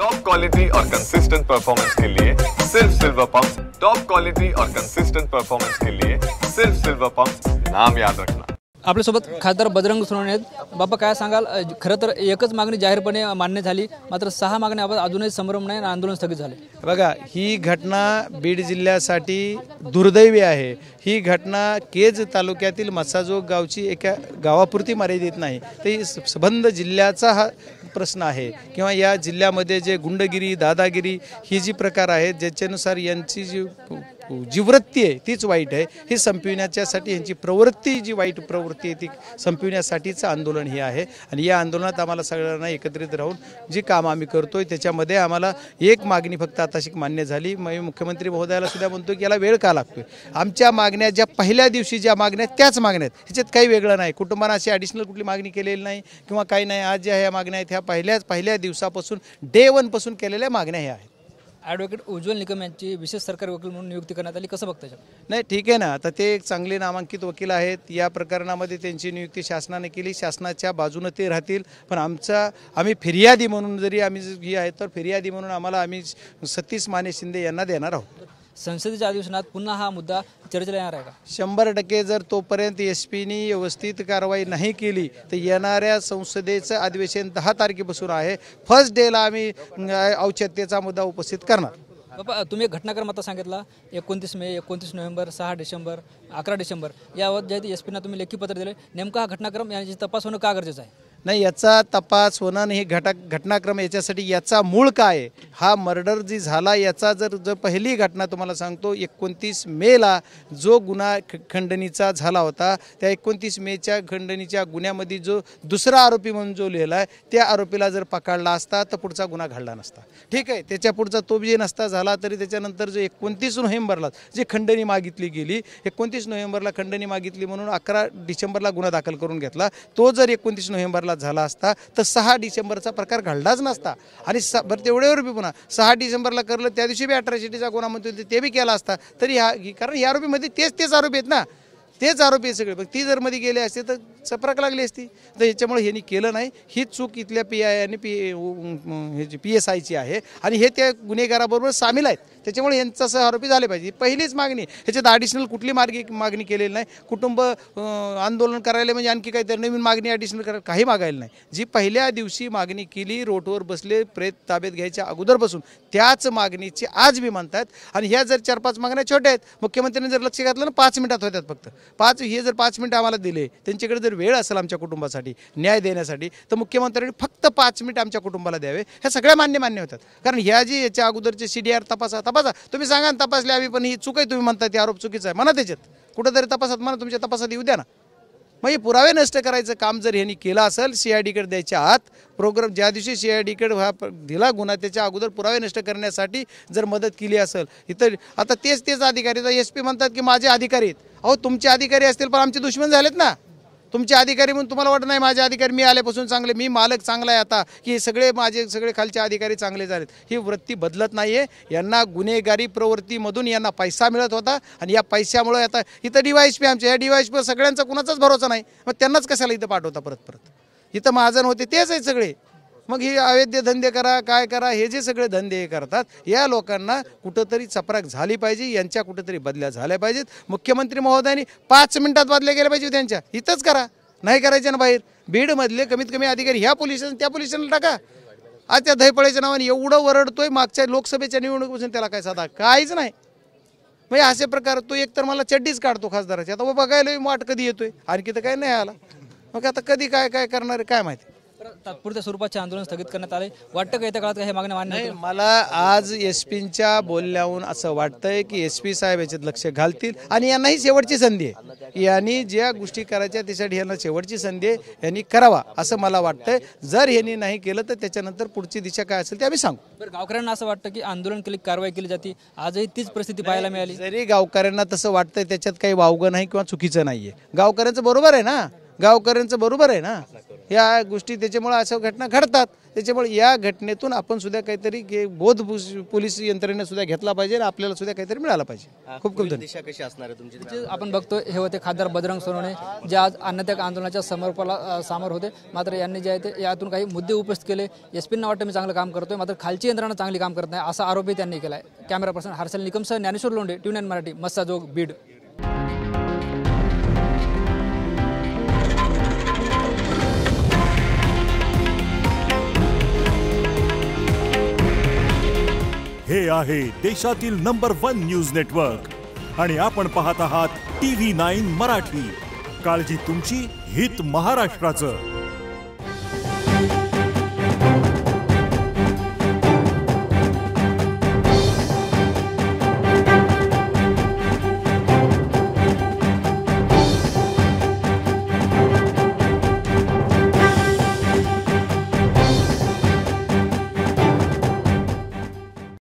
Top quality और consistent performance के लिए सिर्फ सिल्वर पंप्स। टॉप क्वालिटी और कंसिस्टेंट परफॉर्मेंस के लिए सिर्फ सिल्वर पंप्स, नाम याद रखना। आपल्यासोबत खासदार बजरंग सोनवणे आहेत। बाबा काय सांगाल, खरं तर एकच मागणी जाहीरपणे मान्य झाली, मात्र 6 मागण्या अजूनही संभ्रम नाही, आंदोलन स्थगित झाले। बघा, ही घटना बीड जिल्ह्यासाठी दुर्दैवी आहे। ही घटना केज तालुक्यातील मसाजोग गावची एका गावापुरती मर्यादित नाही, ते संबंध जिल्ह्याचा हा प्रश्न आहे। किंवा या जिल्ह्यामध्ये जे गुंडगिरी दादागिरी ही जी प्रकार आहेत, ज्याच्यानुसार यांची जी वृत्ती आहे तीच वाईट आहे। ही संपविण्यासाठी यांची प्रवृत्ती जी वाईट प्रवृत्ती आहे ती संपविण्यासाठीचं आंदोलन हे आहे। आणि या आंदोलनात आम्हाला सगळ्यांना एकत्रित राहून जी काम आम्ही करतोय त्याच्यामध्ये आम्हाला एक मागणी फक्त आताशी मान्य झाली। मी मुख्यमंत्री महोदयाला सुद्धा म्हणतो की याला वेळ का लागतोय। आमच्या मागण्या ज्या पहिल्या दिवशी ज्या मागण्या त्याच मागण्या आहेत, ह्याच्यात काही वेगळं नाही। कुटुंबांना अशी ॲडिशनल कुठली मागणी केलेली नाही किंवा काही नाही। आज ज्या ह्या मागण्या आहेत ह्या पहिल्या दिवसापासून डे 1 पासून केलेल्या मागण्या ह्या आहेत। ॲडव्होकेट उज्ज्वल निकम यांची विशेष सरकारी वकील म्हणून नियुक्ती करण्यात आली, कसं बघताय? नाही, ठीक आहे ना, आता ते एक चांगले नामांकित वकील आहेत। या प्रकरणामध्ये त्यांची नियुक्ती शासनाने केली, शासनाच्या बाजूने ते राहतील। पण आम्ही फिर्यादी म्हणून जरी आम्ही ही आहे तर फिर्यादी म्हणून आम्ही सतीश माने शिंदे यांना देणार आहोत। संसदेच्या अधिवेशनात पुन्हा हा मुद्दा चर्चेला येणार आहे का? 100% जर तोपर्यंत SP-नी व्यवस्थित कारवाई नाही केली तर येणाऱ्या संसदेचं अधिवेशन 10 तारखेपासून आहे। फर्स्ट डेला आम्ही औचित्याचा मुद्दा उपस्थित करणार। बाबा, तुम्ही एक घटनाक्रम आता सांगितला, 29 मे, 29 नोव्हेंबर, 6 डिसेंबर, 11 डिसेंबर यावर जे SP-ना तुम्ही लेखी पत्र दिले, नेमका हा घटनाक्रम याची तपास होणं का गरजेचं आहे? नाही, याचा तपास होणं नाही, घटनाक्रम याच्यासाठी याचा मूळ काय आहे, हा मर्डर जी झाला याचा जर पहिली घटना तुम्हाला सांगतो 29 मेला जो गुन्हा खंडणीचा झाला होता, त्या 29 मेच्या खंडणीच्या गुन्ह्यामध्ये जो दुसरा आरोपी म्हणून जो लिहिला आहे त्या आरोपीला जर पकडला असता तर पुढचा गुन्हा घडला नसता। ठीक आहे, त्याच्या पुढचा तो जे नसता झाला तरी त्याच्यानंतर जो 29 नोव्हेंबरला जे खंडणी मागितली गेली, 29 नोव्हेंबरला खंडणी मागितली म्हणून 11 डिसेंबरला गुन्हा दाखल करून घेतला, तो जर 29 नोव्हेंबरला झाला असता तर 6 डिसेंबरचा प्रकार घडलाच नसता। आणि बरं तेवढ्यावर बी पुन्हा 6 डिसेंबरला करलं, त्या दिवशी बी अट्रॉसिटीचा गुन्हा म्हणतो ते बी केला असता तरी कारण या आरोपीमध्ये तेच आरोपी आहेत ना, तेच आरोपी आहेत सगळे। ती जर मध्ये गेले असते तर चपराक लागली असती। तर याच्यामुळे ह्यांनी केलं नाही, ही चूक इथल्या PI आणि PSIची आहे आणि हे त्या गुन्हेगाराबरोबर सामील आहेत, त्याच्यामुळे यांचा सहआरोपी झाले पाहिजे। पहिलीच मागणी, ह्याच्यात ॲडिशनल कुठली मागणी केलेली नाही। कुटुंब आंदोलन करायला म्हणजे आणखी काहीतरी नवीन मागणी ॲडिशनल करायला काही मागायला नाही। जी पहिल्या दिवशी मागणी केली, रोडवर बसले प्रेत ताब्यात घ्यायच्या अगोदरपासून त्याच मागणीची आज बी म्हणतात। आणि ह्या जर 4-5 मागण्या छोट्या आहेत, मुख्यमंत्र्यांनी जर लक्ष घातलं ना 5 मिनिटात होतात फक्त 5। हे जर 5 मिनिटं आम्हाला दिले, त्यांच्याकडे जर वेळ असेल आमच्या कुटुंबासाठी न्याय देण्यासाठी, तर मुख्यमंत्र्यांनी फक्त 5 मिनिट आमच्या कुटुंबाला द्यावे, ह्या सगळ्या मान्य होतात। कारण ह्या जी याच्या अगोदरचे CDR तपासा तुम्ही सांगा ना, तपासले आम्ही, पण ही चूक आहे तुम्ही म्हणता, ते आरोप चुकीचा आहे म्हणा, त्याच्यात कुठंतरी तपासात म्हणा, तुमच्या तपासात येऊ द्या ना। मग हे पुरावे नष्ट करायचं काम जर ह्यांनी केलं असेल, CID-कडे द्यायच्या आत प्रोग्राम ज्या दिवशी CID-कडे हा दिला गुन्हा त्याच्या अगोदर पुरावे नष्ट करण्यासाठी जर मदत केली असेल, इतर आता तेच अधिकारी SP म्हणतात की माझे अधिकारी आहेत। अहो, तुमचे अधिकारी असतील पण आमचे दुश्मन झालेत ना। तुमचे अधिकारी म्हणून तुम्हाला वाटत नाही माझे अधिकारी मी आल्यापासून चांगले, मी मालक चांगला आहे आता, की माझे सगळे खालचे अधिकारी चांगले झालेत। ही वृत्ती बदलत नाही आहे। यांना गुन्हेगारी प्रवृत्तीमधून यांना पैसा मिळत होता आणि या पैशामुळे आता इथं DYSP आमचे, या DYSP सगळ्यांचा कुणाचाच भरोसा नाही, मग त्यांनाच कशाला इथं पाठवता परत। इथं महाजन होते तेच आहेत सगळे, मग हे अवैध धंदे करा काय करा, हे जे सगळे धंदे करतात या लोकांना कुठंतरी चपराक झाली पाहिजे, यांच्या कुठंतरी बदल्या झाल्या पाहिजेत। मुख्यमंत्री महोदयांनी 5 मिनिटात बदल्या गेल्या पाहिजे त्यांच्या, इथंच करा, नाही करायचे ना बाहेर। बीडमधले कमीत कमी अधिकारी ह्या पोलिसांना त्या पोलिसांना टाका। आज त्या दहीपळ्याच्या नावाने एवढं वरडतोय, मागच्या लोकसभेच्या निवडणुकीपासून त्याला काय साधा काहीच नाही। म्हणजे असे प्रकार, तो एक तर मला चड्डीच काढतो खासदाराची, आता बघायला वाट कधी येतोय, आणखी तर काय नाही आला, मग आता कधी काय करणार काय माहिती। तात्पुरत्या स्वरूपाचे आंदोलन स्थगित करण्यात आले, वाटतं का येत्या काळात हे मागण्या मान्य नाही? मला आज SP-च्या बोलण्याहून असं वाटतंय की SP साहेब याच्यात लक्ष घालतील आणि यांनाही शेवटची संधी आहे। यांनी ज्या गोष्टी करायच्या त्यासाठी यांना शेवटची संधी आहे, यांनी करावा असं मला वाटतंय। जर यांनी नाही केलं तर त्याच्यानंतर पुढची दिशा काय असेल ते आम्ही सांगू। बरं, गावकऱ्यांना असं वाटतं की आंदोलन केली, कारवाई केली जाते, आजही तीच परिस्थिती पाहायला मिळाली। जरी गावकऱ्यांना तसं वाटतंय त्याच्यात काही वावगं नाही किंवा चुकीचं नाहीये, गावकऱ्यांचं बरोबर आहे ना, गावकऱ्यांचं बरोबर आहे ना। ह्या गोष्टी त्याच्यामुळे अशा घटना घडतात. त्याच्यामुळे या घटनेतून आपण सुद्धा काहीतरी बोध पोलीस यंत्रणेने सुद्धा घेतला पाहिजे आणि आपल्याला सुद्धा काहीतरी मिळालं पाहिजे. खूप खूप धन्यवाद. दिशा कशी असणार आहे तुमची? जे आपण बघतो हे होते खासदार बजरंग सोनवणे, जे आज अन्नत्याग आंदोलनाच्या समोर होते. मात्र यांनी जे आहे ते यातून काही मुद्दे उपस्थित केले. एसपींना वाटतं मी चांगलं काम करतोय, मात्र खालची यंत्रणा चांगली काम करत नाही असा आरोपही त्यांनी केला आहे. कॅमेरा पर्सन हर्षल निकमसह ज्ञानेश्वर लोंढे, TVN मराठी, मस्साजोग, बीड. हे आहे देशातील नंबर 1 न्यूज नेटवर्क आणि आपण पाहत आहात TV9 मराठी. काळजी तुमची, हित महाराष्ट्राचं.